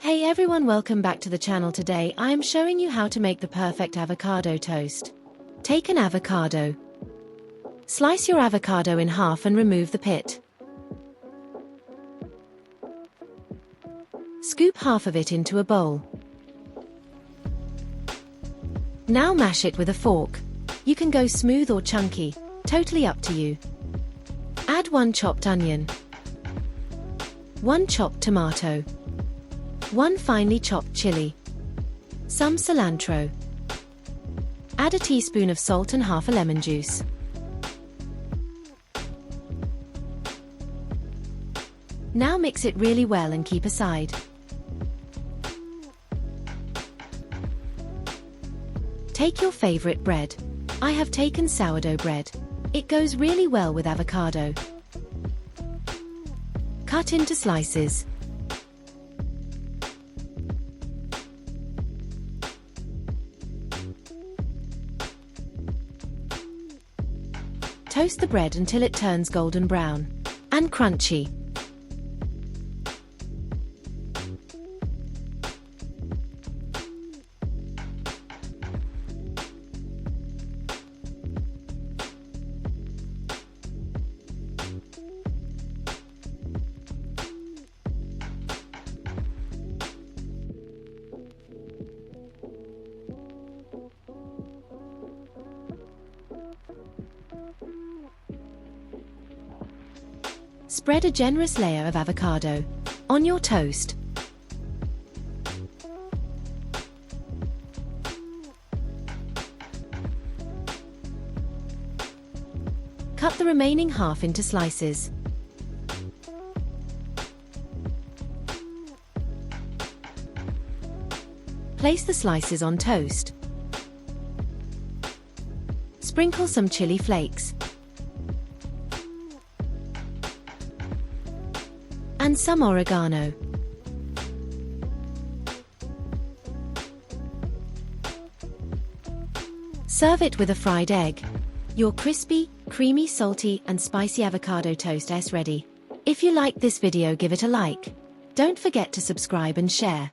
Hey everyone, welcome back to the channel. Today I am showing you how to make the perfect avocado toast. Take an avocado. Slice your avocado in half and remove the pit. Scoop half of it into a bowl. Now mash it with a fork. You can go smooth or chunky, totally up to you. Add 1 chopped onion, 1 chopped tomato, 1 finely chopped chili, some cilantro. Add a teaspoon of salt and half a lemon juice. Now mix it really well and keep aside. Take your favorite bread. I have taken sourdough bread. It goes really well with avocado. Cut into slices. Toast the bread until it turns golden brown and crunchy. Spread a generous layer of avocado on your toast. Cut the remaining half into slices. Place the slices on toast. Sprinkle some chili flakes and some oregano. Serve it with a fried egg. Your crispy, creamy, salty, and spicy avocado toast is ready. If you liked this video, give it a like. Don't forget to subscribe and share.